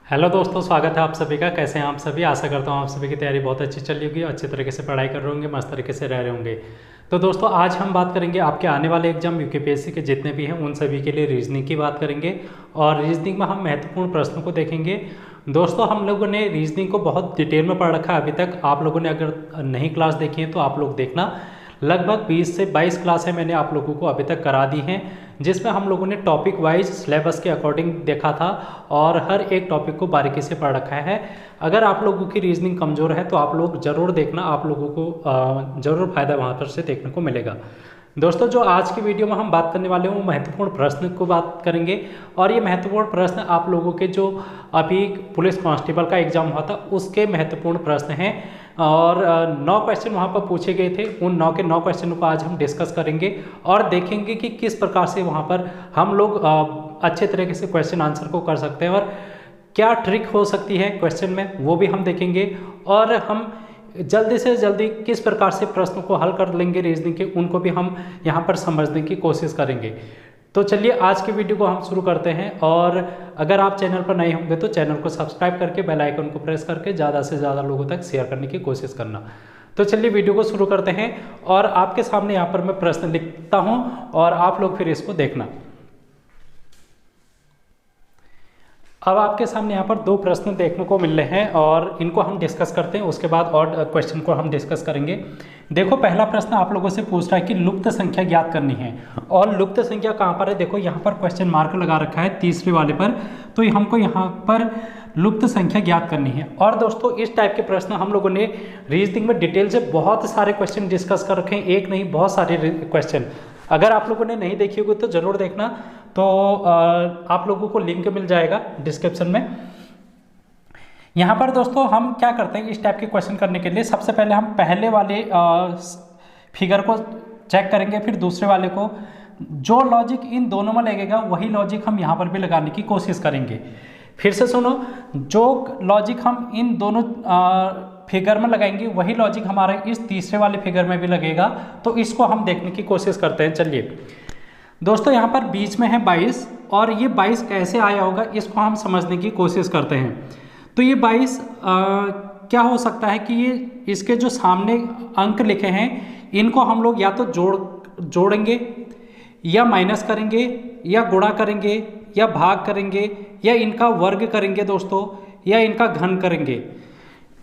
Hello दोस्तों, स्वागत है आप सभी का। कैसे हैं आप सभी? आशा करता हूँ आप सभी की तैयारी बहुत अच्छी चल रही होगी, अच्छे तरीके से पढ़ाई कर रहे होंगे, मस्त तरीके से रह रहे होंगे। तो दोस्तों आज हम बात करेंगे आपके आने वाले एग्जाम यूकेपीएससी के जितने भी हैं उन सभी के लिए रीजनिंग की बात करेंगे। और रीजनिंग में हम महत्वपूर्ण प्रश्नों को देखेंगे। दोस्तों हम लोगों ने रीजनिंग को बहुत डिटेल में पढ़ रखा है अभी तक। आप लोगों ने अगर नई क्लास देखी है तो आप लोग देखना। लगभग 20 से 22 क्लासें मैंने आप लोगों को अभी तक करा दी हैं, जिसमें हम लोगों ने टॉपिक वाइज सिलेबस के अकॉर्डिंग देखा था और हर एक टॉपिक को बारीकी से पढ़ रखा है। अगर आप लोगों की रीजनिंग कमज़ोर है तो आप लोग ज़रूर देखना, आप लोगों को ज़रूर फ़ायदा वहाँ पर से देखने को मिलेगा। दोस्तों जो आज की वीडियो में हम बात करने वाले हैं वो महत्वपूर्ण प्रश्न को बात करेंगे। और ये महत्वपूर्ण प्रश्न आप लोगों के जो अभी पुलिस कांस्टेबल का एग्जाम हुआ था उसके महत्वपूर्ण प्रश्न हैं। और 9 क्वेश्चन वहाँ पर पूछे गए थे। उन 9 के 9 क्वेश्चनों को आज हम डिस्कस करेंगे और देखेंगे कि किस प्रकार से वहाँ पर हम लोग अच्छे तरीके से क्वेश्चन आंसर को कर सकते हैं और क्या ट्रिक हो सकती है क्वेश्चन में, वो भी हम देखेंगे। और हम जल्दी से जल्दी किस प्रकार से प्रश्नों को हल कर लेंगे रीजनिंग के, उनको भी हम यहाँ पर समझने की कोशिश करेंगे। तो चलिए आज के वीडियो को हम शुरू करते हैं। और अगर आप चैनल पर नए होंगे तो चैनल को सब्सक्राइब करके बेल आइकन को प्रेस करके ज़्यादा से ज़्यादा लोगों तक शेयर करने की कोशिश करना। तो चलिए वीडियो को शुरू करते हैं और आपके सामने यहाँ पर मैं प्रश्न लिखता हूँ और आप लोग फिर इसको देखना। अब आपके सामने यहाँ पर 2 प्रश्न देखने को मिल रहे हैं और इनको हम डिस्कस करते हैं, उसके बाद और क्वेश्चन को हम डिस्कस करेंगे। देखो पहला प्रश्न आप लोगों से पूछ रहा है कि लुप्त संख्या ज्ञात करनी है। और लुप्त संख्या कहाँ पर है? देखो यहाँ पर क्वेश्चन मार्क लगा रखा है तीसरे वाले पर। तो हमको यहाँ पर लुप्त संख्या ज्ञात करनी है। और दोस्तों इस टाइप के प्रश्न हम लोगों ने रीजनिंग में डिटेल से बहुत सारे क्वेश्चन डिस्कस कर रखे हैं, एक नहीं बहुत सारे क्वेश्चन। अगर आप लोगों ने नहीं देखी होगी तो ज़रूर देखना। तो आप लोगों को लिंक मिल जाएगा डिस्क्रिप्शन में। यहाँ पर दोस्तों हम क्या करते हैं इस टाइप के क्वेश्चन करने के लिए, सबसे पहले हम पहले वाले फिगर को चेक करेंगे, फिर दूसरे वाले को। जो लॉजिक इन दोनों में लगेगा वही लॉजिक हम यहाँ पर भी लगाने की कोशिश करेंगे। फिर से सुनो, जो लॉजिक हम इन दोनों फिगर में लगाएंगे वही लॉजिक हमारा इस तीसरे वाले फिगर में भी लगेगा। तो इसको हम देखने की कोशिश करते हैं। चलिए दोस्तों यहाँ पर बीच में है 22 और ये 22 कैसे आया होगा इसको हम समझने की कोशिश करते हैं। तो ये 22 क्या हो सकता है कि ये इसके जो सामने अंक लिखे हैं इनको हम लोग या तो जोड़ेंगे या माइनस करेंगे या गुणा करेंगे या भाग करेंगे या इनका वर्ग करेंगे दोस्तों, या इनका घन करेंगे।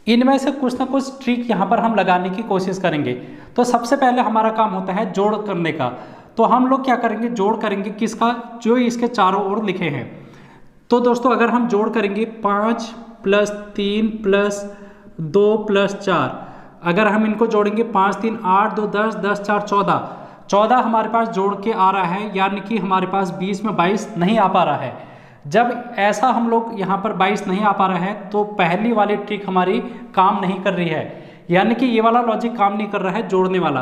इनमें से कुछ ना कुछ ट्रिक यहाँ पर हम लगाने की कोशिश करेंगे। तो सबसे पहले हमारा काम होता है जोड़ करने का। तो हम लोग क्या करेंगे, जोड़ करेंगे किसका? जो इसके चारों ओर लिखे हैं। तो दोस्तों अगर हम जोड़ करेंगे 5 + 3 + 2 + 4, अगर हम इनको जोड़ेंगे 5 3 8 2 10 10 4 14, 14 हमारे पास जोड़ के आ रहा है, यानी कि हमारे पास 20 में 22 नहीं आ पा रहा है। जब ऐसा हम लोग यहाँ पर 22 नहीं आ पा रहा है तो पहली वाली ट्रिक हमारी काम नहीं कर रही है, यानी कि ये वाला लॉजिक काम नहीं कर रहा है जोड़ने वाला।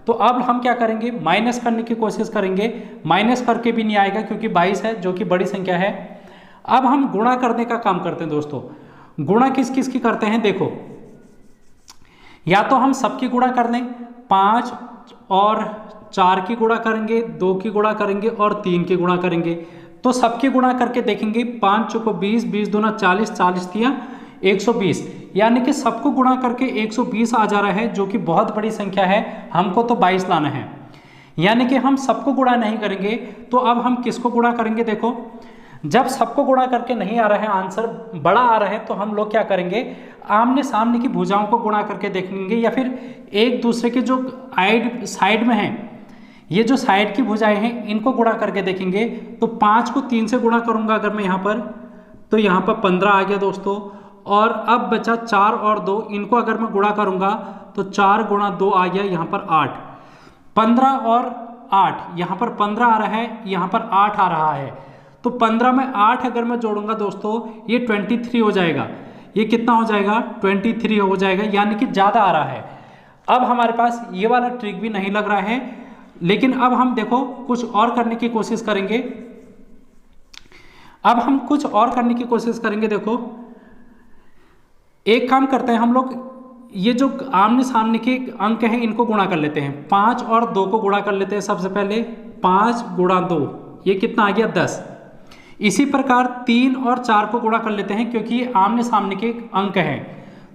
तो अब हम क्या करेंगे, माइनस करने की कोशिश करेंगे। माइनस करके भी नहीं आएगा क्योंकि 22 है जो कि बड़ी संख्या है। अब हम गुणा करने का काम करते हैं दोस्तों। गुणा किस किस की करते हैं? देखो या तो हम सबकी गुणा कर लें, 5 और 4 की गुणा करेंगे, 2 की गुणा करेंगे और 3 की गुणा करेंगे। तो सबकी गुणा करके देखेंगे, 5 चौको 20, 20 दूना 40, 40 दिया 120, यानी कि सबको गुणा करके 120 आ जा रहा है, जो कि बहुत बड़ी संख्या है। हमको तो 22 लाना है, यानी कि हम सबको गुणा नहीं करेंगे। तो अब हम किसको गुणा करेंगे? देखो जब सबको गुणा करके नहीं आ रहा है, आंसर बड़ा आ रहा है, तो हम लोग क्या करेंगे, आमने सामने की भुजाओं को गुणा करके देखेंगे, या फिर एक दूसरे के जो साइड में है, ये जो साइड की भुजाएं हैं इनको गुणा करके देखेंगे। तो 5 को 3 से गुणा करूंगा अगर मैं यहाँ पर, तो यहाँ पर 15 आ गया दोस्तों। और अब बचा 4 और 2, इनको अगर मैं गुणा करूंगा तो 4 × 2 आ गया यहाँ पर 8। 15 और 8, यहाँ पर 15 आ रहा है, यहाँ पर 8 आ रहा है। तो 15 में 8 अगर मैं जोड़ूंगा दोस्तों ये 23 हो जाएगा। ये कितना हो जाएगा? 23 हो जाएगा, यानी कि ज़्यादा आ रहा है। अब हमारे पास ये वाला ट्रिक भी नहीं लग रहा है, लेकिन अब हम देखो कुछ और करने की कोशिश करेंगे। अब हम कुछ और करने की कोशिश करेंगे। देखो एक काम करते हैं हम लोग, ये जो आमने सामने के अंक हैं इनको गुणा कर लेते हैं। 5 और 2 को गुणा कर लेते हैं सबसे पहले। 5 × 2 ये कितना आ गया? 10। इसी प्रकार 3 और 4 को गुणा कर लेते हैं क्योंकि ये आमने सामने के अंक हैं।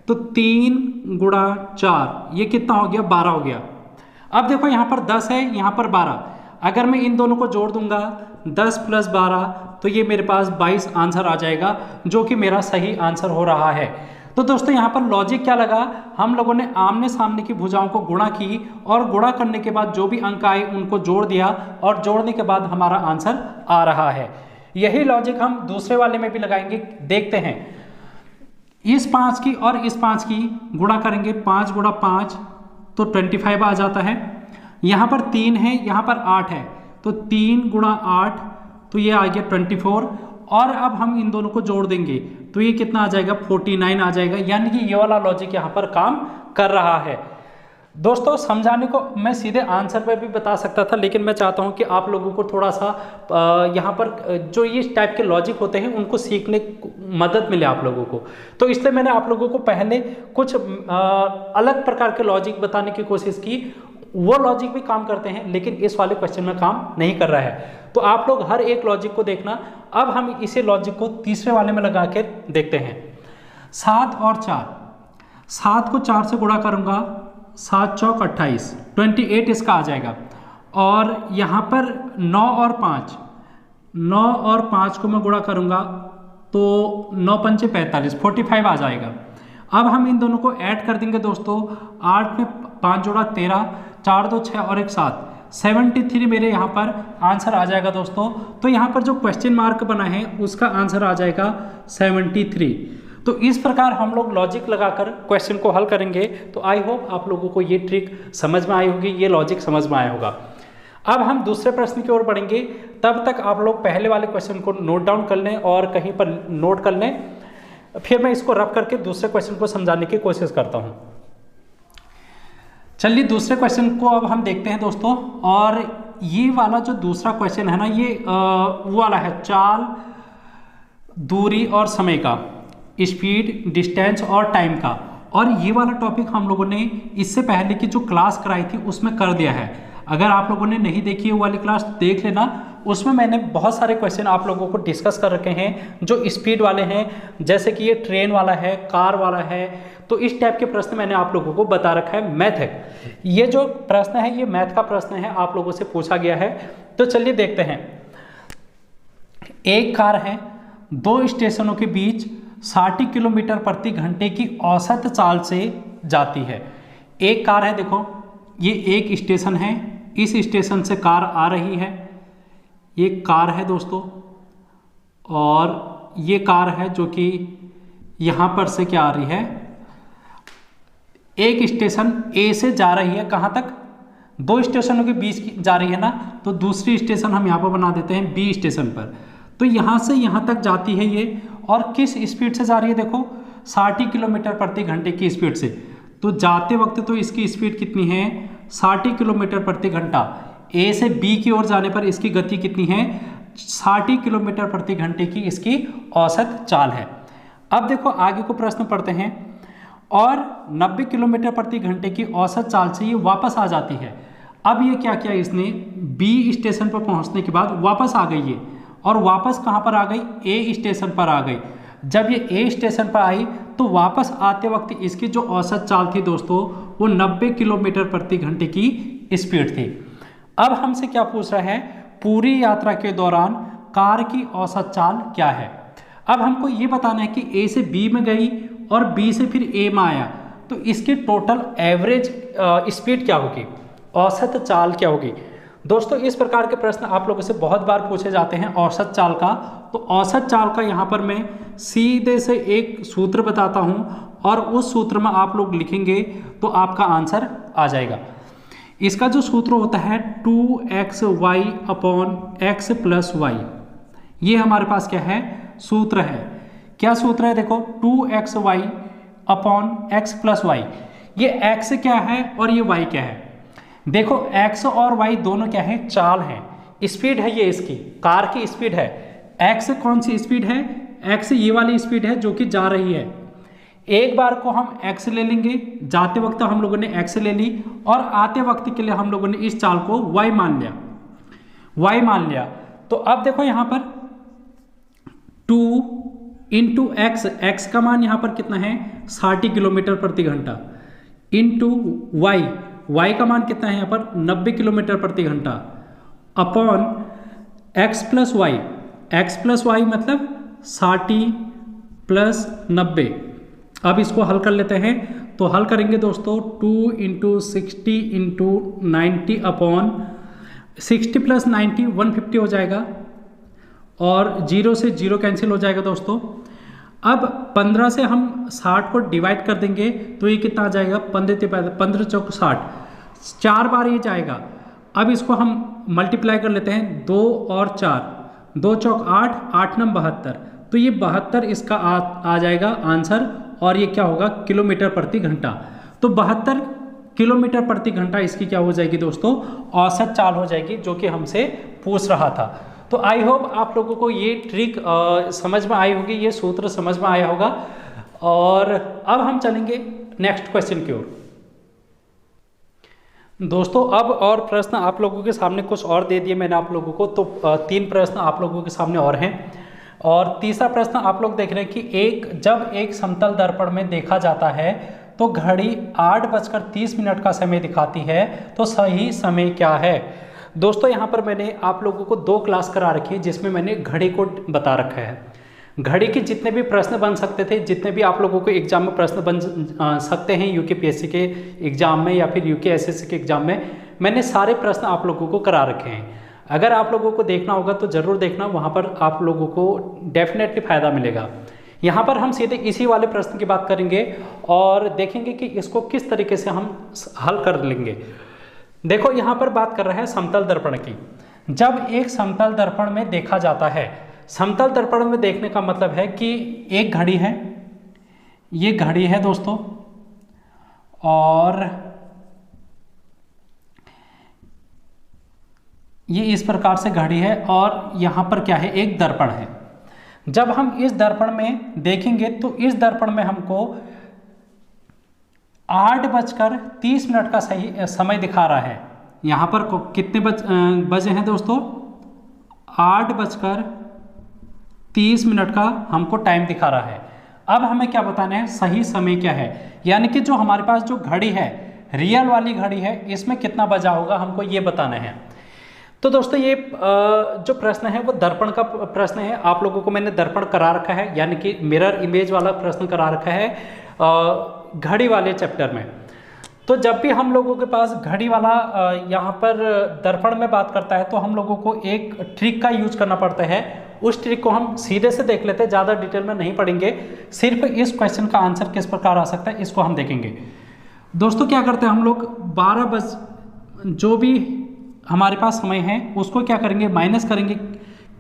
तो 3 गुणा 4 ये कितना हो गया, 12 हो गया। अब देखो यहाँ पर 10 है, यहाँ पर 12, अगर मैं इन दोनों को जोड़ दूंगा 10 + 12 तो ये मेरे पास 22 आंसर आ जाएगा, जो कि मेरा सही आंसर हो रहा है। तो दोस्तों यहाँ पर लॉजिक क्या लगा, हम लोगों ने आमने सामने की भुजाओं को गुणा की और गुणा करने के बाद जो भी अंक आए उनको जोड़ दिया और जोड़ने के बाद हमारा आंसर आ रहा है। यही लॉजिक हम दूसरे वाले में भी लगाएंगे। देखते हैं, इस 5 की और इस 5 की गुणा करेंगे, 5 गुणा 5 तो 25 आ जाता है। यहाँ पर 3 है, यहाँ पर 8 है, तो 3 गुणा 8 तो ये आ गया 24। और अब हम इन दोनों को जोड़ देंगे तो ये कितना आ जाएगा, 49 आ जाएगा। यानी कि ये वाला लॉजिक यहाँ पर काम कर रहा है। दोस्तों समझाने को मैं सीधे आंसर पे भी बता सकता था, लेकिन मैं चाहता हूँ कि आप लोगों को थोड़ा सा यहाँ पर जो ये टाइप के लॉजिक होते हैं उनको सीखने मदद मिले आप लोगों को। तो इसलिए मैंने आप लोगों को पहले कुछ अलग प्रकार के लॉजिक बताने की कोशिश की। वो लॉजिक भी काम करते हैं लेकिन इस वाले क्वेश्चन में काम नहीं कर रहा है। तो आप लोग हर एक लॉजिक को देखना। अब हम इसी लॉजिक को तीसरे वाले में लगा कर देखते हैं। 7 और 4, 7 को 4 से गुणा करूंगा, 7 चौक 28, 28 इसका आ जाएगा। और यहाँ पर 9 और 5, 9 और 5 को मैं गुणा करूंगा तो 9 पंचे 45, 45 आ जाएगा। अब हम इन दोनों को ऐड कर देंगे दोस्तों, 8 में 5 जोड़ा 13, 4 2 6 और 1 7, 73 मेरे यहाँ पर आंसर आ जाएगा दोस्तों। तो यहाँ पर जो क्वेश्चन मार्क बना है उसका आंसर आ जाएगा 73। तो इस प्रकार हम लोग लॉजिक लगाकर क्वेश्चन को हल करेंगे। तो आई होप आप लोगों को ये ट्रिक समझ में आई होगी, ये लॉजिक समझ में आया होगा। अब हम दूसरे प्रश्न की ओर बढ़ेंगे, तब तक आप लोग पहले वाले क्वेश्चन को नोट डाउन कर लें और कहीं पर नोट कर लें, फिर मैं इसको रब करके दूसरे क्वेश्चन को समझाने की कोशिश करता हूँ। चलिए दूसरे क्वेश्चन को अब हम देखते हैं दोस्तों। और ये वाला जो दूसरा क्वेश्चन है ना, ये वो वाला है चाल, दूरी और समय का, स्पीड, डिस्टेंस और टाइम का। और ये वाला टॉपिक हम लोगों ने इससे पहले की जो क्लास कराई थी उसमें कर दिया है। अगर आप लोगों ने नहीं देखी वो वाली क्लास देख लेना, उसमें मैंने बहुत सारे क्वेश्चन आप लोगों को डिस्कस कर रखे हैं जो स्पीड वाले हैं, जैसे कि ये ट्रेन वाला है, कार वाला है। तो इस टाइप के प्रश्न मैंने आप लोगों को बता रखा है। मैथ है ये जो प्रश्न है, ये मैथ का प्रश्न है, आप लोगों से पूछा गया है। तो चलिए देखते हैं। एक कार है, 2 स्टेशनों के बीच 60 किलोमीटर प्रति घंटे की औसत चाल से जाती है। एक कार है, देखो ये एक स्टेशन है, इस स्टेशन से कार आ रही है, ये कार है दोस्तों, और ये कार है जो कि यहाँ पर से क्या आ रही है, एक स्टेशन ए से जा रही है, कहाँ तक, 2 स्टेशनों के बीच की जा रही है ना, तो दूसरी स्टेशन हम यहाँ पर बना देते हैं बी स्टेशन पर। तो यहाँ से यहाँ तक जाती है ये, और किस स्पीड से जा रही है, देखो 60 किलोमीटर प्रति घंटे की स्पीड से। तो जाते वक्त तो इसकी स्पीड कितनी है, 60 किलोमीटर प्रति घंटा। ए से बी की ओर जाने पर इसकी गति कितनी है, 60 किलोमीटर प्रति घंटे की इसकी औसत चाल है। अब देखो आगे को प्रश्न पढ़ते हैं। और 90 किलोमीटर प्रति घंटे की औसत चाल से ये वापस आ जाती है। अब ये क्या किया इसने, बी स्टेशन पर पहुंचने के बाद वापस आ गई ये, और वापस कहाँ पर आ गई, ए स्टेशन पर आ गई। जब ये ए स्टेशन पर आई तो वापस आते वक्त इसकी जो औसत चाल थी दोस्तों, वो 90 किलोमीटर प्रति घंटे की स्पीड थी। अब हमसे क्या पूछ रहा है, पूरी यात्रा के दौरान कार की औसत चाल क्या है। अब हमको ये बताना है कि ए से बी में गई और बी से फिर ए में आया, तो इसकी टोटल एवरेज स्पीड क्या होगी, औसत चाल क्या होगी। दोस्तों इस प्रकार के प्रश्न आप लोगों से बहुत बार पूछे जाते हैं औसत चाल का। तो औसत चाल का यहाँ पर मैं सीधे से एक सूत्र बताता हूँ, और उस सूत्र में आप लोग लिखेंगे तो आपका आंसर आ जाएगा। इसका जो सूत्र होता है 2xy upon x plus y, ये हमारे पास क्या है, सूत्र है। क्या सूत्र है, देखो 2xy upon x plus y. ये x क्या है और ये y क्या है। देखो x और y दोनों क्या है, चाल है, स्पीड है, ये इसकी कार की स्पीड है। x कौन सी स्पीड है, x ये वाली स्पीड है जो कि जा रही है। एक बार को हम x ले लेंगे, जाते वक्त हम लोगों ने x ले ली, और आते वक्त के लिए हम लोगों ने इस चाल को y मान लिया, y मान लिया। तो अब देखो यहाँ पर 2 इंटू एक्स, एक्स का मान यहाँ पर कितना है 60 किलोमीटर प्रति घंटा, इंटू वाई, वाई का मान कितना है यहाँ पर 90 किलोमीटर प्रति घंटा, upon x plus y, x plus y मतलब 60 प्लस 90। अब इसको हल कर लेते हैं, तो हल करेंगे दोस्तों 2 इंटू 60 इंटू 90 अपॉन 60 प्लस 90 150 हो जाएगा, और 0 से 0 कैंसिल हो जाएगा दोस्तों। अब 15 से हम 60 को डिवाइड कर देंगे तो ये कितना आ जाएगा 15 चौक 60, 4 बार ये जाएगा। अब इसको हम मल्टीप्लाई कर लेते हैं, 2 और 4, 2 चौक 8, 8 नम 72, तो ये 72 इसका आ जाएगा आंसर, और ये क्या होगा किलोमीटर प्रति घंटा। तो 72 किलोमीटर प्रति घंटा इसकी क्या हो जाएगी दोस्तों औसत चाल हो जाएगी, जो कि हमसे पूछ रहा था। तो आई होप आप लोगों को ये ट्रिक समझ में आई होगी, ये सूत्र समझ में आया होगा। और अब हम चलेंगे नेक्स्ट क्वेश्चन की ओर। दोस्तों अब और प्रश्न आप लोगों के सामने कुछ और दे दिए मैंने आप लोगों को, तो 3 प्रश्न आप लोगों के सामने और हैं। और तीसरा प्रश्न आप लोग देख रहे हैं कि जब एक समतल दर्पण में देखा जाता है तो घड़ी 8:30 का समय दिखाती है, तो सही समय क्या है। दोस्तों यहाँ पर मैंने आप लोगों को 2 क्लास करा रखी है जिसमें मैंने घड़ी को बता रखा है। घड़ी के जितने भी प्रश्न बन सकते थे, जितने भी आप लोगों को एग्जाम में प्रश्न बन सकते हैं यूकेपीएससी के एग्जाम में या फिर यूकेएसएससी के एग्जाम में, मैंने सारे प्रश्न आप लोगों को करा रखे हैं। अगर आप लोगों को देखना होगा तो ज़रूर देखना, वहाँ पर आप लोगों को डेफिनेटली फ़ायदा मिलेगा। यहाँ पर हम सीधे इसी वाले प्रश्न की बात करेंगे और देखेंगे कि इसको किस तरीके से हम हल कर लेंगे। देखो यहाँ पर बात कर रहे हैं समतल दर्पण की। जब एक समतल दर्पण में देखा जाता है, समतल दर्पण में देखने का मतलब है कि एक घड़ी है, ये घड़ी है दोस्तों, और ये इस प्रकार से घड़ी है, और यहाँ पर क्या है एक दर्पण है। जब हम इस दर्पण में देखेंगे तो इस दर्पण में हमको 8:30 का सही समय दिखा रहा है। यहाँ पर कितने बजे हैं दोस्तों 8:30 का हमको टाइम दिखा रहा है। अब हमें क्या बताना है सही समय क्या है, यानी कि जो हमारे पास जो घड़ी है रियल वाली घड़ी है इसमें कितना बजा होगा हमको ये बताना है। तो दोस्तों ये जो प्रश्न है वो दर्पण का प्रश्न है। आप लोगों को मैंने दर्पण करा रखा है, यानी कि मिरर इमेज वाला प्रश्न करा रखा है घड़ी वाले चैप्टर में। तो जब भी हम लोगों के पास घड़ी वाला यहाँ पर दर्पण में बात करता है तो हम लोगों को एक ट्रिक का यूज करना पड़ता है। उस ट्रिक को हम सीधे से देख लेते हैं, ज़्यादा डिटेल में नहीं पढ़ेंगे, सिर्फ इस क्वेश्चन का आंसर किस प्रकार आ सकता है इसको हम देखेंगे। दोस्तों क्या करते हैं हम लोग 12 बज जो भी हमारे पास समय है उसको क्या करेंगे माइनस करेंगे।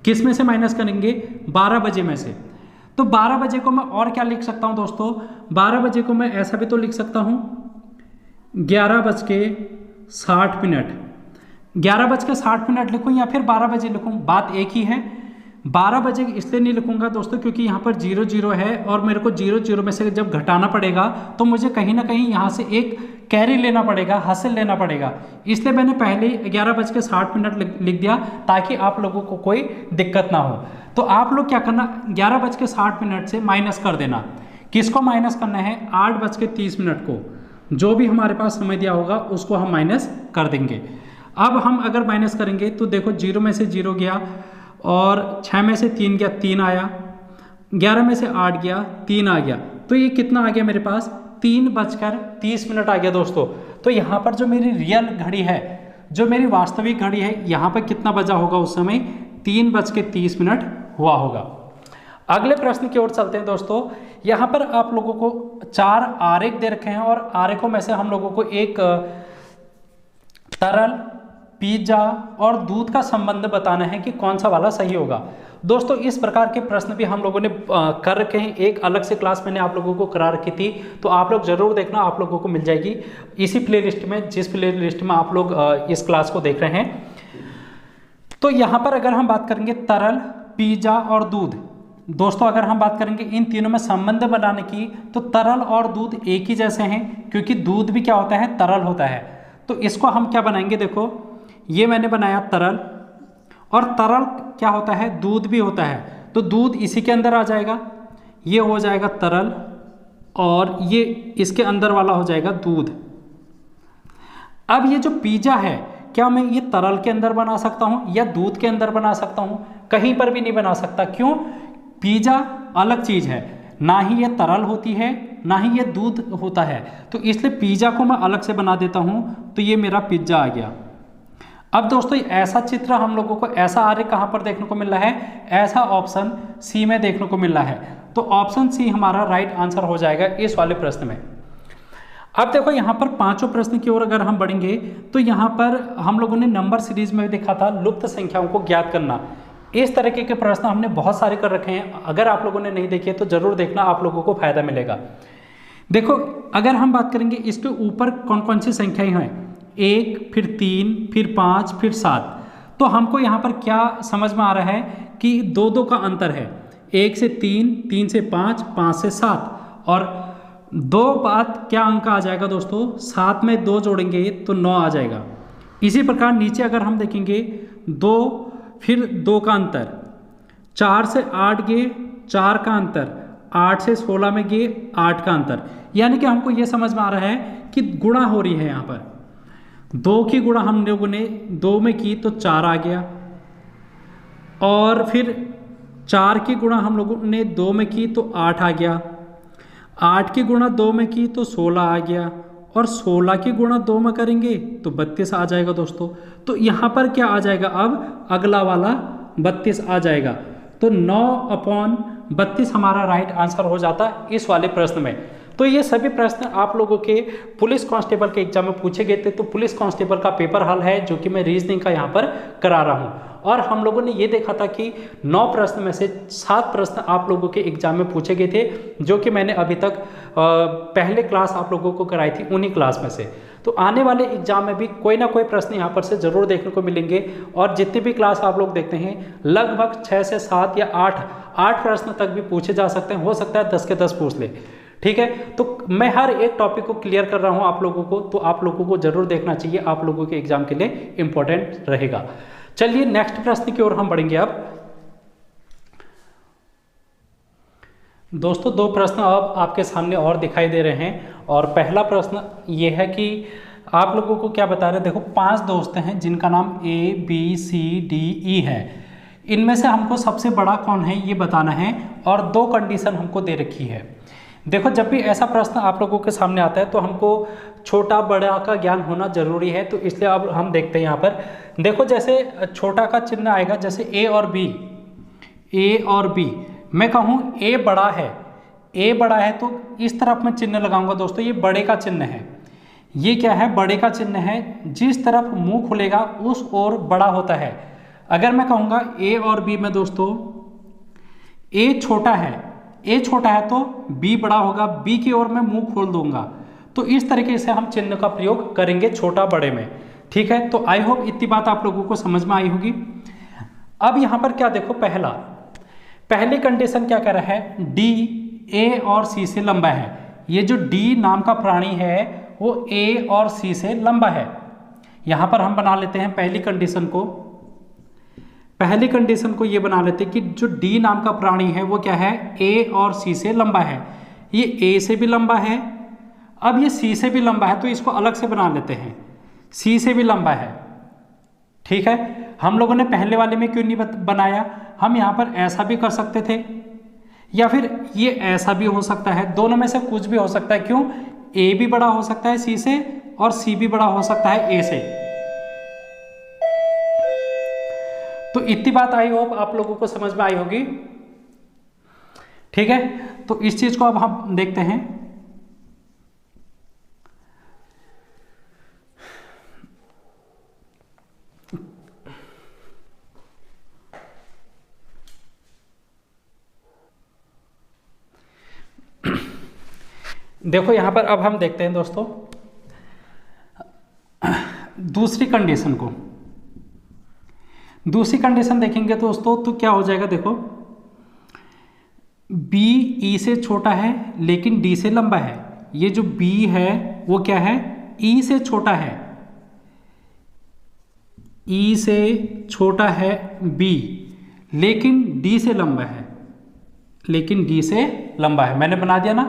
किस में से माइनस करेंगे 12 बजे में से। तो 12 बजे को मैं और क्या लिख सकता हूँ दोस्तों, 12 बजे को मैं ऐसा भी तो लिख सकता हूँ 11:60, 11:60 लिखूँ या फिर 12 बजे लिखूँ, बात एक ही है। 12 बजे इसलिए नहीं लिखूंगा दोस्तों क्योंकि यहाँ पर 00 है और मेरे को 00 में से जब घटाना पड़ेगा तो मुझे कहीं ना कहीं यहाँ से एक कैरी लेना पड़ेगा, हासिल लेना पड़ेगा, इसलिए मैंने पहले 11:60 लिख दिया ताकि आप लोगों को कोई दिक्कत ना हो। तो आप लोग क्या करना 11:60 से माइनस कर देना। किसको माइनस करना है 8:30 को, जो भी हमारे पास समय दिया होगा उसको हम माइनस कर देंगे। अब हम अगर माइनस करेंगे तो देखो 0 में से 0 गया और 6 में से 3 गया 3 आया, 11 में से 8 गया 3 आ गया, तो ये कितना आ गया मेरे पास 3:30 आ गया दोस्तों। तो यहाँ पर जो मेरी रियल घड़ी है, जो मेरी वास्तविक घड़ी है, यहाँ पर कितना बजा होगा उस समय 3:30 हुआ होगा। अगले प्रश्न की ओर चलते हैं दोस्तों। यहाँ पर आप लोगों को 4 आरेख दे रखे हैं और आरेखों में से हम लोगों को एक तरल, पिज्जा और दूध का संबंध बताना है कि कौन सा वाला सही होगा। दोस्तों इस प्रकार के प्रश्न भी हम लोगों ने कर रखे हैं, एक अलग से क्लास मैंने आप लोगों को करा रखी थी, तो आप लोग जरूर देखना, आप लोगों को मिल जाएगी इसी प्लेलिस्ट में, जिस प्लेलिस्ट में आप लोग इस क्लास को देख रहे हैं। तो यहाँ पर अगर हम बात करेंगे तरल, पिज्जा और दूध, दोस्तों अगर हम बात करेंगे इन तीनों में संबंध बनाने की, तो तरल और दूध एक ही जैसे हैं क्योंकि दूध भी क्या होता है तरल होता है। तो इसको हम क्या बनाएंगे, देखो ये मैंने बनाया तरल, और तरल क्या होता है दूध भी होता है, तो दूध इसी के अंदर आ जाएगा, ये हो जाएगा तरल और ये इसके अंदर वाला हो जाएगा दूध। अब ये जो पिज्जा है, क्या मैं ये तरल के अंदर बना सकता हूँ या दूध के अंदर बना सकता हूँ? कहीं पर भी नहीं बना सकता। क्यों? पिज्जा अलग चीज़ है, ना ही ये तरल होती है ना ही ये दूध होता है, तो इसलिए पिज्जा को मैं अलग से बना देता हूँ, तो ये मेरा पिज्जा आ गया। अब दोस्तों ऐसा चित्र हम लोगों को, ऐसा आर्य कहाँ पर देखने को मिल रहा है? ऐसा ऑप्शन सी में देखने को मिल रहा है, तो ऑप्शन सी हमारा राइट आंसर हो जाएगा इस वाले प्रश्न में। अब देखो यहाँ पर पांचों प्रश्न की ओर अगर हम बढ़ेंगे तो यहाँ पर हम लोगों ने नंबर सीरीज में देखा था लुप्त संख्याओं को ज्ञात करना। इस तरीके के प्रश्न हमने बहुत सारे कर रखे हैं, अगर आप लोगों ने नहीं देखे तो जरूर देखना, आप लोगों को फायदा मिलेगा। देखो अगर हम बात करेंगे इसके ऊपर कौन कौन सी संख्याएं हैं, 1 फिर 3 फिर 5 फिर 7, तो हमको यहाँ पर क्या समझ में आ रहा है कि 2-2 का अंतर है, 1 से 3, 3 से 5, 5 से 7, और 2 बात क्या अंक आ जाएगा दोस्तों, 7 में 2 जोड़ेंगे तो 9 आ जाएगा। इसी प्रकार नीचे अगर हम देखेंगे 2 फिर 2 का अंतर, 4 से 8 गए 4 का अंतर, 8 से 16 में गए 8 का अंतर, यानी कि हमको ये समझ में आ रहा है कि गुणा हो रही है। यहाँ पर 2 की गुणा हम लोगों ने 2 में की तो 4 आ गया, और फिर 4 की गुणा हम लोगों ने 2 में की तो 8 आ गया, 8 की गुणा 2 में की तो 16 आ गया, और 16 की गुणा 2 में करेंगे तो 32 आ जाएगा दोस्तों। तो यहाँ पर क्या आ जाएगा, अब अगला वाला 32 आ जाएगा, तो 9/32 हमारा राइट आंसर हो जाता है इस वाले प्रश्न में। तो ये सभी प्रश्न आप लोगों के पुलिस कांस्टेबल के एग्जाम में पूछे गए थे, तो पुलिस कांस्टेबल का पेपर हल है जो कि मैं रीजनिंग का यहाँ पर करा रहा हूँ। और हम लोगों ने ये देखा था कि 9 प्रश्न में से 7 प्रश्न आप लोगों के एग्जाम में पूछे गए थे, जो कि मैंने अभी तक पहले क्लास आप लोगों को कराई थी उन्हीं क्लास में से। तो आने वाले एग्जाम में भी कोई ना कोई प्रश्न यहाँ पर से जरूर देखने को मिलेंगे, और जितनी भी क्लास आप लोग देखते हैं लगभग 6 से 7 या 8 प्रश्न तक भी पूछे जा सकते हैं, हो सकता है 10 के 10 पूछ ले। ठीक है, तो मैं हर एक टॉपिक को क्लियर कर रहा हूँ आप लोगों को, तो आप लोगों को जरूर देखना चाहिए, आप लोगों के एग्जाम के लिए इंपॉर्टेंट रहेगा। चलिए नेक्स्ट प्रश्न की ओर हम बढ़ेंगे। अब दोस्तों 2 प्रश्न अब आपके सामने और दिखाई दे रहे हैं, और पहला प्रश्न ये है कि आप लोगों को क्या बता रहे हैं, देखो 5 दोस्त हैं जिनका नाम ABCDE है, इनमें से हमको सबसे बड़ा कौन है ये बताना है, और 2 कंडीशन हमको दे रखी है। देखो जब भी ऐसा प्रश्न आप लोगों के सामने आता है तो हमको छोटा बड़ा का ज्ञान होना जरूरी है, तो इसलिए अब हम देखते हैं यहाँ पर। देखो जैसे छोटा का चिन्ह आएगा, जैसे A और B, मैं कहूँ A बड़ा है तो इस तरफ मैं चिन्ह लगाऊंगा दोस्तों, ये बड़े का चिन्ह है, ये क्या है, बड़े का चिन्ह है, जिस तरफ मुंह खुलेगा उस ओर बड़ा होता है। अगर मैं कहूँगा A और B में दोस्तों A छोटा है तो B बड़ा होगा, B की ओर मैं मुंह खोल दूंगा, तो इस तरीके से हम चिन्ह का प्रयोग करेंगे छोटा बड़े में। ठीक है, तो आई होप इतनी बात आप लोगों को समझ में आई होगी। अब यहाँ पर क्या देखो, पहली कंडीशन क्या कह रहा है, D A और C से लंबा है। ये जो D नाम का प्राणी है वो A और C से लंबा है। यहाँ पर हम बना लेते हैं पहली कंडीशन को ये बना लेते हैं कि जो D नाम का प्राणी है वो क्या है, A और C से लंबा है। ये A से भी लंबा है, अब ये C से भी लंबा है, तो इसको अलग से बना लेते हैं, C से भी लंबा है। ठीक है, हम लोगों ने पहले वाले में क्यों नहीं बनाया, हम यहाँ पर ऐसा भी कर सकते थे, या फिर ये ऐसा भी हो सकता है, दोनों में से कुछ भी हो सकता है। क्यों, A भी बड़ा हो सकता है C से और C भी बड़ा हो सकता है A से। तो इतनी बात आई होप आप लोगों को समझ में आई होगी। ठीक है, तो इस चीज को अब हम देखते हैं। देखो यहां पर अब हम देखते हैं दोस्तों दूसरी कंडीशन देखेंगे दोस्तों, तो क्या हो जाएगा, देखो B E से छोटा है लेकिन D से लंबा है। ये जो B है वो क्या है, E से छोटा है, E से छोटा है B लेकिन D से लंबा है। लेकिन डी से लंबा है। मैंने बना दिया ना,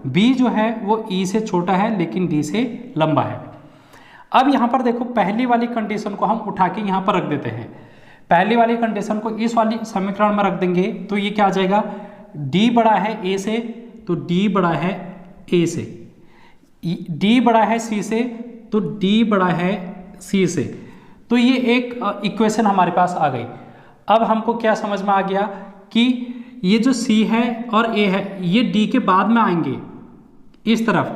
बी जो है वो ई से छोटा है लेकिन डी से लंबा है। अब यहाँ पर देखो पहली वाली कंडीशन को हम उठा के यहाँ पर रख देते हैं। पहली वाली कंडीशन को इस वाली समीकरण में रख देंगे तो ये क्या आ जाएगा, डी बड़ा है ए से तो डी बड़ा है ए से, डी बड़ा है सी से तो डी बड़ा है सी से। तो ये एक इक्वेशन हमारे पास आ गई। अब हमको क्या समझ में आ गया कि ये जो सी है और ए है ये डी के बाद में आएंगे इस तरफ,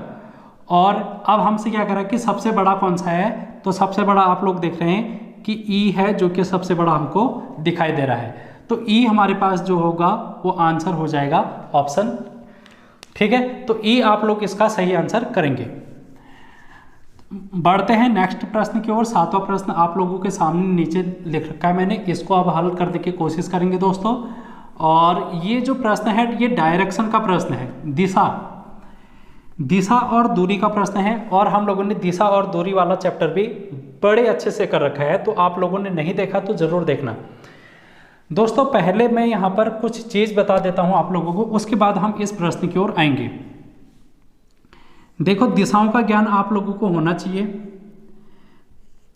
और अब हमसे क्या करा कि सबसे बड़ा कौन सा है, तो सबसे बड़ा आप लोग देख रहे हैं कि ई है जो कि सबसे बड़ा हमको दिखाई दे रहा है। तो ई हमारे पास जो होगा वो आंसर हो जाएगा ऑप्शन, ठीक है। तो ई आप लोग इसका सही आंसर करेंगे। बढ़ते हैं नेक्स्ट प्रश्न की ओर। 7वां प्रश्न आप लोगों के सामने नीचे लिख रखा है मैंने, इसको अब हल करने की कोशिश करेंगे दोस्तों। और ये जो प्रश्न है ये डायरेक्शन का प्रश्न है, दिशा और दूरी का प्रश्न है। और हम लोगों ने दिशा और दूरी वाला चैप्टर भी बड़े अच्छे से कर रखा है, तो आप लोगों ने नहीं देखा तो ज़रूर देखना दोस्तों। पहले मैं यहाँ पर कुछ चीज़ बता देता हूँ आप लोगों को, उसके बाद हम इस प्रश्न की ओर आएंगे। देखो दिशाओं का ज्ञान आप लोगों को होना चाहिए,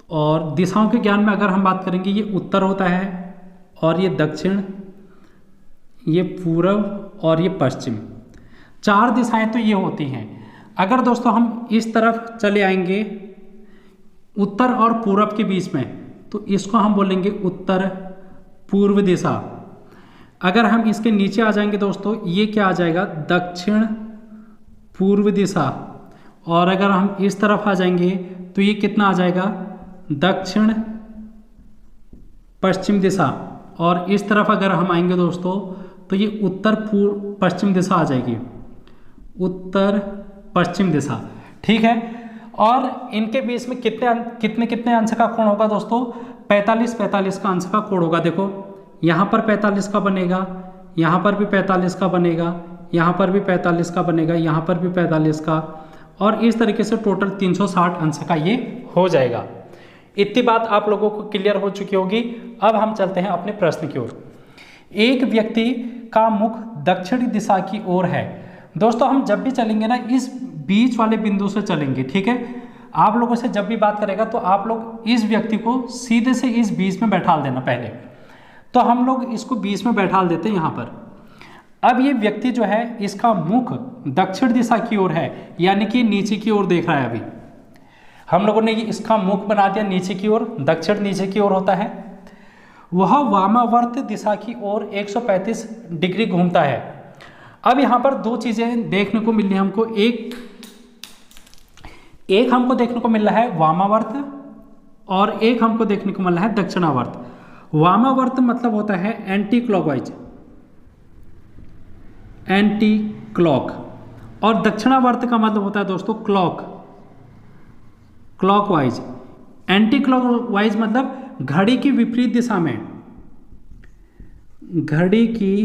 और दिशाओं के ज्ञान में अगर हम बात करेंगे ये उत्तर होता है और ये दक्षिण, ये पूर्व और ये पश्चिम, 4 दिशाएं तो ये होती हैं। अगर दोस्तों हम इस तरफ चले आएंगे उत्तर और पूरब के बीच में, तो इसको हम बोलेंगे उत्तर पूर्व दिशा। अगर हम इसके नीचे आ जाएंगे दोस्तों ये क्या आ जाएगा, दक्षिण पूर्व दिशा। और अगर हम इस तरफ आ जाएंगे तो ये कितना आ जाएगा, दक्षिण पश्चिम दिशा। और इस तरफ अगर हम आएंगे दोस्तों तो ये उत्तर पूर्व पश्चिम दिशा आ जाएगी, उत्तर पश्चिम दिशा, ठीक है। और इनके बीच में कितने अंश का कोण होगा दोस्तों, 45 का अंश का कोण होगा। देखो यहाँ पर 45 का बनेगा, यहाँ पर भी 45 का बनेगा, यहाँ पर भी 45 का बनेगा, यहाँ पर भी 45 का, और इस तरीके से टोटल 360 अंश का ये हो जाएगा। इतनी बात आप लोगों को क्लियर हो चुकी होगी। अब हम चलते हैं अपने प्रश्न की ओर। एक व्यक्ति का मुख दक्षिणी दिशा की ओर है। दोस्तों हम जब भी चलेंगे ना इस बीच वाले बिंदु से चलेंगे, ठीक है। आप लोगों से जब भी बात करेगा तो आप लोग इस व्यक्ति को सीधे से इस बीच में बैठाल देना पहले। तो हम लोग इसको बीच में बैठाल देते हैं यहाँ पर। अब ये व्यक्ति जो है इसका मुख दक्षिण दिशा की ओर है, यानी कि नीचे की ओर देख रहा है। अभी हम लोगों ने इसका मुख बना दिया नीचे की ओर, दक्षिण नीचे की ओर होता है। वह वामावर्त दिशा की ओर 135 डिग्री घूमता है। अब यहाँ पर 2 चीज़ें देखने को मिल रही है हमको। एक हमको देखने को मिल रहा है वामावर्त, और एक हमको देखने को मिल रहा है दक्षिणावर्त। वामावर्त मतलब होता है एंटी क्लॉकवाइज, एंटी क्लॉक, और दक्षिणावर्त का मतलब होता है दोस्तों क्लॉकवाइज। एंटी क्लॉकवाइज मतलब घड़ी की विपरीत दिशा में, घड़ी की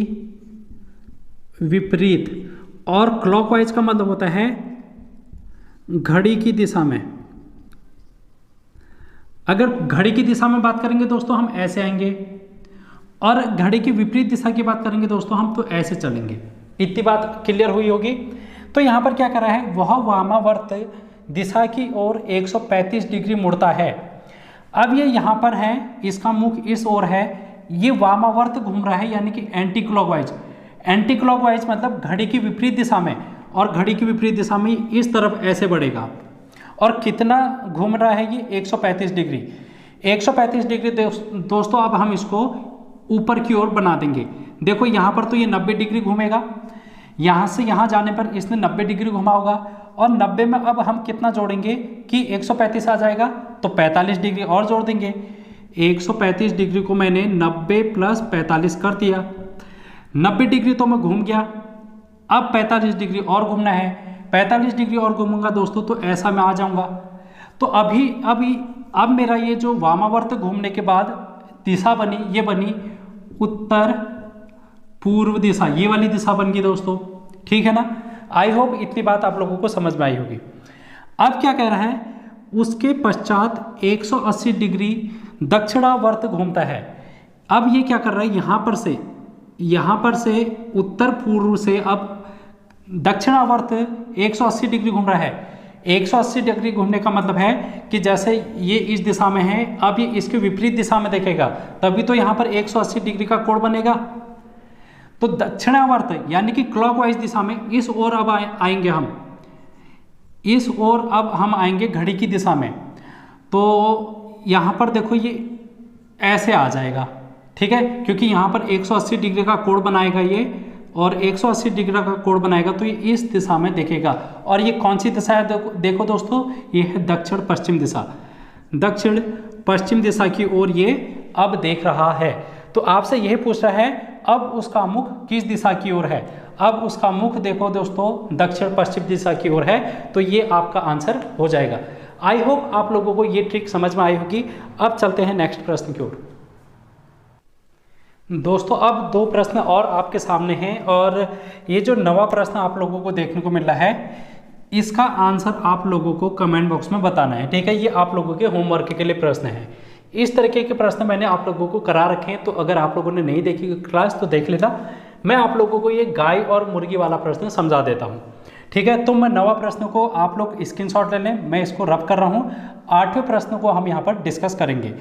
विपरीत, और क्लॉकवाइज का मतलब होता है घड़ी की दिशा में। अगर घड़ी की दिशा में बात करेंगे दोस्तों हम ऐसे आएंगे, और घड़ी की विपरीत दिशा की बात करेंगे दोस्तों हम तो ऐसे चलेंगे। इतनी बात क्लियर हुई होगी। तो यहाँ पर क्या कर रहा है, वह वामावर्त दिशा की ओर 135 डिग्री मुड़ता है। अब ये यहाँ पर है, इसका मुख इस ओर है, ये वामावर्त घूम रहा है यानी कि एंटी क्लॉकवाइज। एंटी क्लॉकवाइज मतलब घड़ी की विपरीत दिशा में, और घड़ी की विपरीत दिशा में इस तरफ ऐसे बढ़ेगा। और कितना घूम रहा है ये, 135 डिग्री। 135 डिग्री दोस्तों अब हम इसको ऊपर की ओर बना देंगे। देखो यहाँ पर तो ये 90 डिग्री घूमेगा, यहाँ से यहाँ जाने पर इसने 90 डिग्री घुमा होगा, और 90 में अब हम कितना जोड़ेंगे कि 135 आ जाएगा, तो 45 डिग्री और जोड़ देंगे। 135 डिग्री को मैंने 90 + 45 कर दिया। 90 डिग्री तो मैं घूम गया, अब 45 डिग्री और घूमना है। 45 डिग्री और घूमूंगा दोस्तों तो ऐसा मैं आ जाऊंगा। तो अब मेरा ये जो वामावर्त घूमने के बाद दिशा बनी, ये बनी उत्तर पूर्व दिशा, ये वाली दिशा बन गई दोस्तों, ठीक है ना। आई होप इतनी बात आप लोगों को समझ में आई होगी। अब क्या कह रहा है, उसके पश्चात 180 डिग्री दक्षिणावर्त घूमता है। अब ये क्या कर रहा है, यहाँ पर से यहाँ पर से उत्तर पूर्व से अब दक्षिणावर्त 180 डिग्री घूम रहा है। 180 डिग्री घूमने का मतलब है कि जैसे ये इस दिशा में है, अब ये इसके विपरीत दिशा में देखेगा, तभी तो यहाँ पर 180 डिग्री का कोण बनेगा। तो दक्षिणावर्त यानी कि क्लॉकवाइज दिशा में इस ओर अब आएंगे हम, इस ओर अब हम आएंगे घड़ी की दिशा में। तो यहाँ पर देखो ये ऐसे आ जाएगा, ठीक है, क्योंकि यहाँ पर 180 डिग्री का कोण बनाएगा ये, और 180 डिग्री का कोण बनाएगा तो ये इस दिशा में देखेगा। और ये कौन सी दिशा है देखो दोस्तों, ये है दक्षिण पश्चिम दिशा। दक्षिण पश्चिम दिशा की ओर ये अब देख रहा है। तो आपसे यही पूछ रहा है अब उसका मुख किस दिशा की ओर है। अब उसका मुख देखो दोस्तों दक्षिण पश्चिम दिशा की ओर है, तो ये आपका आंसर हो जाएगा। आई होप आप लोगों को ये ट्रिक समझ में आई होगी। अब चलते हैं नेक्स्ट प्रश्न की ओर। दोस्तों अब दो प्रश्न और आपके सामने हैं, और ये जो नवा प्रश्न आप लोगों को देखने को मिल रहा है, इसका आंसर आप लोगों को कमेंट बॉक्स में बताना है, ठीक है। ये आप लोगों के होमवर्क के लिए प्रश्न है। इस तरीके के प्रश्न मैंने आप लोगों को करा रखे हैं, तो अगर आप लोगों ने नहीं देखी क्लास तो देख लेना। मैं आप लोगों को ये गाय और मुर्गी वाला प्रश्न समझा देता हूँ, ठीक है। तो मैं नवा प्रश्न को आप लोग स्क्रीनशॉट ले लें, मैं इसको रब कर रहा हूँ। 8वें प्रश्न को हम यहाँ पर डिस्कस करेंगे,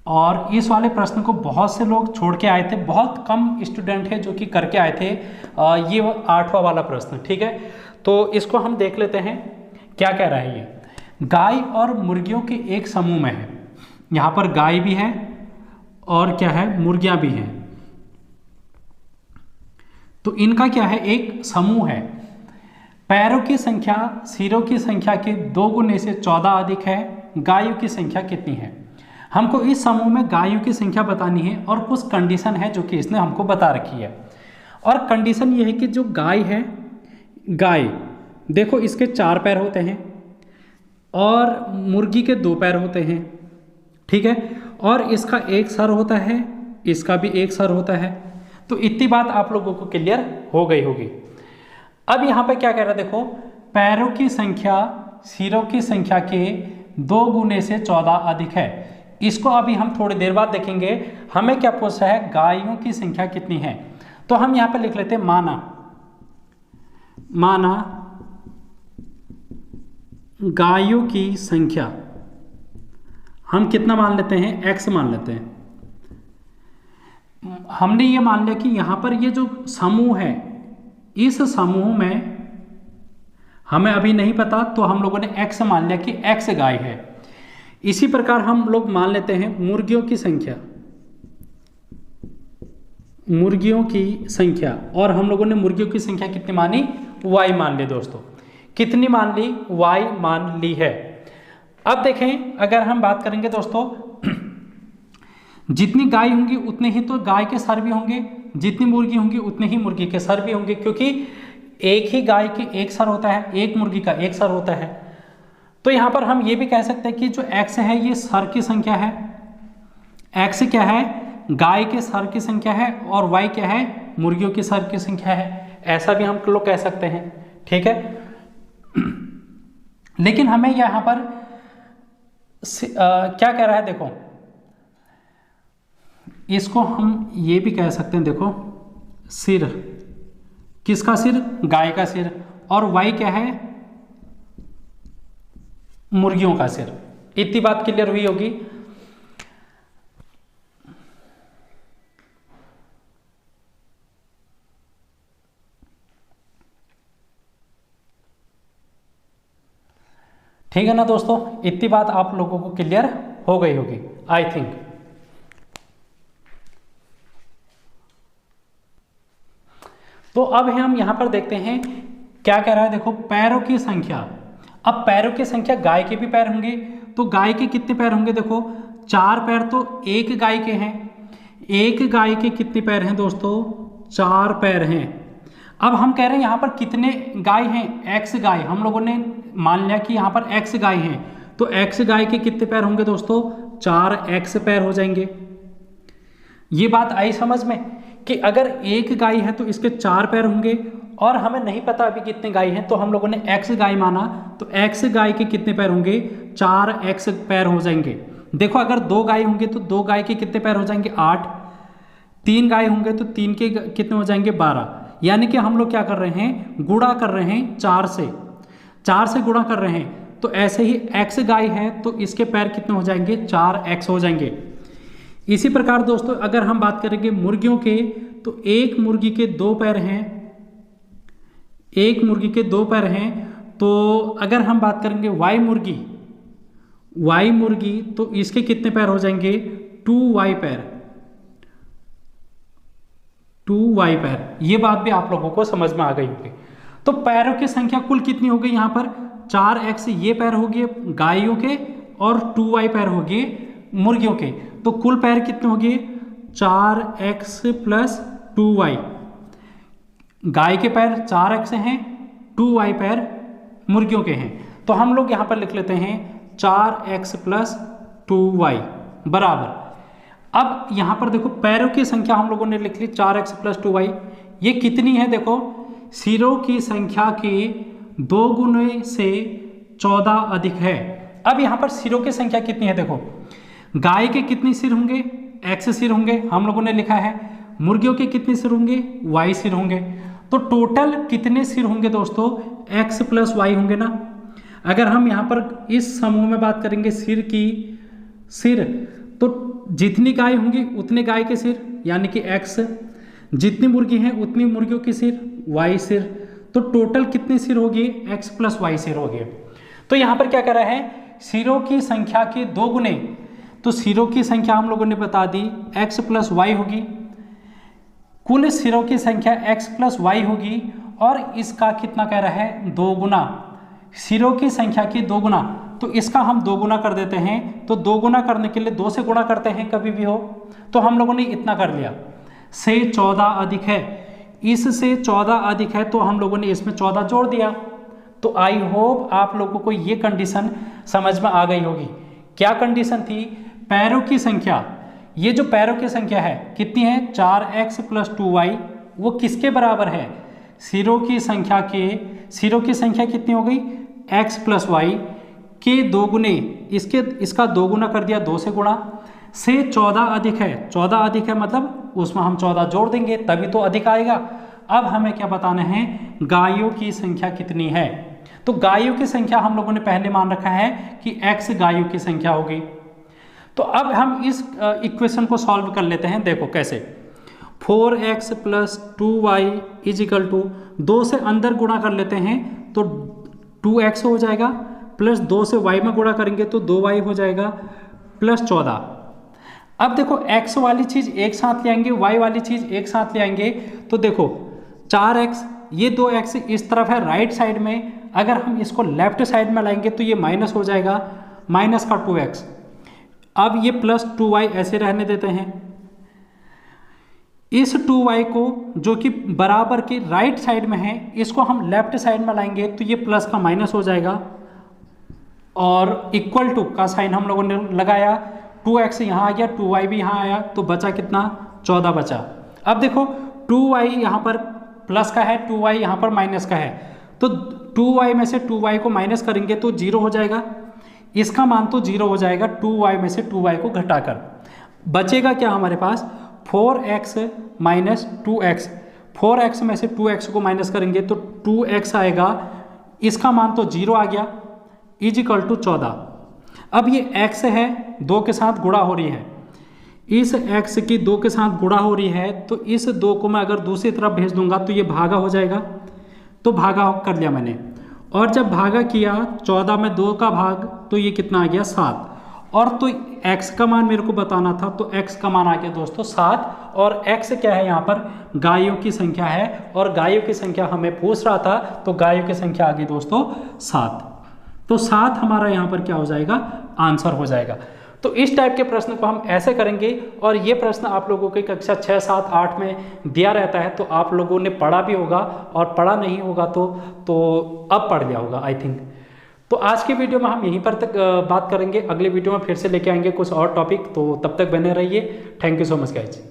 और इस वाले प्रश्न को बहुत से लोग छोड़ के आए थे, बहुत कम स्टूडेंट है जो कि करके आए थे ये 8वां वाला प्रश्न, ठीक है। तो इसको हम देख लेते हैं क्या कह रहा है ये। गाय और मुर्गियों के एक समूह में है, यहाँ पर गाय भी है और क्या है, मुर्गियाँ भी हैं। तो इनका क्या है, एक समूह है। पैरों की संख्या सिरों की संख्या के 2 गुने से 14 अधिक है। गायों की संख्या कितनी है। हमको इस समूह में गायों की संख्या बतानी है, और कुछ कंडीशन है जो कि इसने हमको बता रखी है। और कंडीशन ये है कि जो गाय है, गाय देखो इसके 4 पैर होते हैं, और मुर्गी के 2 पैर होते हैं, ठीक है, और इसका एक सर होता है, इसका भी एक सर होता है। तो इतनी बात आप लोगों को क्लियर हो गई होगी। अब यहाँ पे क्या कह रहा है, देखो पैरों की संख्या सिरों की संख्या के 2 गुने से 14 अधिक है। इसको अभी हम थोड़ी देर बाद देखेंगे। हमें क्या पूछ रहा है, गायों की संख्या कितनी है। तो हम यहाँ पे लिख लेते हैं माना गायों की संख्या हम कितना मान लेते हैं, x मान लेते हैं। हमने ये मान लिया कि यहाँ पर ये जो समूह है, इस समूह में हमें अभी नहीं पता, तो हम लोगों ने x मान लिया कि x गाय है। इसी प्रकार हम लोग मान लेते हैं मुर्गियों की संख्या, और हम लोगों ने मुर्गियों की संख्या कितनी मानी, y मान ली दोस्तों। कितनी मान ली, y मान ली है। अब देखें अगर हम बात करेंगे दोस्तों, जितनी गाय होंगी उतने ही तो गाय के सर भी होंगे, जितनी मुर्गी होंगी उतने ही मुर्गी के सर भी होंगे, क्योंकि एक ही गाय के एक सर होता है, एक मुर्गी का एक सर होता है। तो यहाँ पर हम ये भी कह सकते हैं कि जो x है ये सर की संख्या है, x क्या है, गाय के सर की संख्या है, और y क्या है, मुर्गियों की सर की संख्या है। ऐसा भी हम लोग कह सकते हैं, ठीक है। लेकिन हमें यहाँ पर क्या कह रहा है, देखो इसको हम ये भी कह सकते हैं, देखो सिर, किसका सिर, गाय का सिर, और y क्या है, मुर्गियों का सिर। इतनी बात क्लियर हुई होगी। ठीक है ना दोस्तों, इतनी बात आप लोगों को क्लियर हो गई होगी आई थिंक। तो अब हम यहां पर देखते हैं क्या कह रहा है, देखो पैरों की संख्या। अब पैरों की संख्या, गाय के भी पैर होंगे, तो गाय के कितने पैर होंगे, देखो 4 पैर तो एक गाय के हैं। एक गाय के कितने पैर हैं दोस्तों, 4 पैर हैं। अब हम कह रहे हैं यहाँ पर कितने गाय हैं, x गाय। हम लोगों ने मान लिया कि यहाँ पर x गाय हैं, तो x गाय के कितने पैर होंगे दोस्तों, 4x पैर हो जाएंगे। ये बात आई समझ में कि अगर एक गाय है तो इसके 4 पैर होंगे, और हमें नहीं पता अभी कितने गाय हैं, तो हम लोगों ने x गाय माना, तो x गाय के कितने पैर होंगे, 4x पैर हो जाएंगे। देखो अगर 2 गाय होंगे तो 2 गाय के कितने पैर हो जाएंगे 8, 3 गाय होंगे तो 3 के कितने हो जाएंगे 12, यानी कि हम लोग क्या कर रहे हैं, गुणा कर रहे हैं 4 से गुणा कर रहे हैं। तो ऐसे ही x गाय है तो इसके पैर कितने हो जाएंगे 4x हो जाएंगे। इसी प्रकार दोस्तों अगर हम बात करेंगे मुर्गियों के, तो एक मुर्गी के 2 पैर हैं, एक मुर्गी के 2 पैर हैं। तो अगर हम बात करेंगे y मुर्गी तो इसके कितने पैर हो जाएंगे 2y पैर। ये बात भी आप लोगों को समझ में आ गई होगी। तो पैरों की संख्या कुल कितनी हो गई यहाँ पर 4x ये पैर हो गए गायों के और 2y पैर हो गए मुर्गियों के। तो कुल पैर कितने हो गए 4x प्लस 2y। गाय के पैर 4x हैं, 2y पैर मुर्गियों के हैं। तो हम लोग यहाँ पर लिख लेते हैं 4x प्लस 2y बराबर। अब यहाँ पर देखो पैरों की संख्या हम लोगों ने लिख ली 4x प्लस 2y। ये कितनी है देखो, सिरों की संख्या के 2 गुने से 14 अधिक है। अब यहाँ पर सिरों की संख्या कितनी है देखो, गाय के कितने सिर होंगे x सिर होंगे हम लोगों ने लिखा है, मुर्गियों के कितने सिर होंगे y सिर होंगे। तो टोटल कितने सिर होंगे दोस्तों x प्लस y होंगे ना। अगर हम यहाँ पर इस समूह में बात करेंगे सिर तो जितनी गाय होंगी उतने गाय के सिर यानी कि x, जितनी मुर्गी हैं उतनी मुर्गियों के सिर y सिर। तो टोटल कितने सिर हो गए x प्लस y सिर हो गए। तो यहाँ पर क्या कर रहा है, सिरों की संख्या के 2 गुने, तो सिरों की संख्या हम लोगों ने बता दी x प्लस y होगी, कुल सिरों की संख्या x प्लस y होगी और इसका कितना कह रहा है 2 गुना, सिरों की संख्या के 2 गुना। तो इसका हम 2 गुना कर देते हैं। तो 2 गुना करने के लिए 2 से गुणा करते हैं कभी भी हो। तो हम लोगों ने इतना कर लिया, से 14 अधिक है, इससे 14 अधिक है तो हम लोगों ने इसमें 14 जोड़ दिया। तो आई होप आप लोगों को ये कंडीशन समझ में आ गई होगी। क्या कंडीशन थी, पैरों की संख्या, ये जो पैरों की संख्या है कितनी है 4x प्लस 2y, वो किसके बराबर है, सिरों की संख्या कितनी हो गई x प्लस y के 2 गुने, इसका 2 गुना कर दिया 2 से गुणा, से 14 अधिक है, 14 अधिक है मतलब उसमें हम 14 जोड़ देंगे तभी तो अधिक आएगा। अब हमें क्या बताना है, गायों की संख्या कितनी है। तो गायों की संख्या हम लोगों ने पहले मान रखा है कि x गायों की संख्या होगी। तो अब हम इस इक्वेशन को सॉल्व कर लेते हैं। देखो कैसे, 4x plus 2y is equal to 2 से अंदर गुणा कर लेते हैं तो 2x हो जाएगा, प्लस 2 से y में गुणा करेंगे तो 2y हो जाएगा प्लस 14। अब देखो x वाली चीज़ एक साथ ले आएंगे, y वाली चीज़ एक साथ ले आएंगे। तो देखो 4x, ये 2x इस तरफ है राइट साइड में, अगर हम इसको लेफ्ट साइड में लाएंगे तो ये माइनस हो जाएगा, माइनस का 2x। अब ये प्लस 2y ऐसे रहने देते हैं। इस 2y को जो कि बराबर के राइट साइड में है, इसको हम लेफ्ट साइड में लाएंगे तो ये प्लस का माइनस हो जाएगा और इक्वल टू का साइन हम लोगों ने लगाया, 2x यहाँ आ गया, 2y भी यहाँ आया, तो बचा कितना 14 बचा। अब देखो 2y यहाँ पर प्लस का है, 2y यहाँ पर माइनस का है, तो 2y में से 2y को माइनस करेंगे तो 0 हो जाएगा, इसका मान तो 0 हो जाएगा 2y में से 2y को घटाकर। बचेगा क्या हमारे पास 4x माइनस 2x, 4x में से 2x को माइनस करेंगे तो 2x आएगा, इसका मान तो 0 आ गया, इज इक्वल टू 14। अब ये x है 2 के साथ गुणा हो रही है, इस x की 2 के साथ गुणा हो रही है, तो इस 2 को मैं अगर दूसरी तरफ भेज दूंगा तो ये भागा हो जाएगा, तो भागा कर लिया मैंने। और जब भागा किया 14 में 2 का भाग तो ये कितना आ गया 7, और तो x का मान मेरे को बताना था तो x का मान आ गया दोस्तों 7। और x क्या है यहाँ पर गायों की संख्या है, और गायों की संख्या हमें पूछ रहा था, तो गायों की संख्या आ गई दोस्तों 7। तो 7 हमारा यहाँ पर क्या हो जाएगा आंसर हो जाएगा। तो इस टाइप के प्रश्न को हम ऐसे करेंगे, और ये प्रश्न आप लोगों की कक्षा 6, 7, 8 में दिया रहता है, तो आप लोगों ने पढ़ा भी होगा, और पढ़ा नहीं होगा तो अब पढ़ लिया होगा आई थिंक। तो आज की वीडियो में हम यहीं पर तक बात करेंगे, अगले वीडियो में फिर से लेके आएंगे कुछ और टॉपिक, तो तब तक बने रहिए। Thank you so much guys.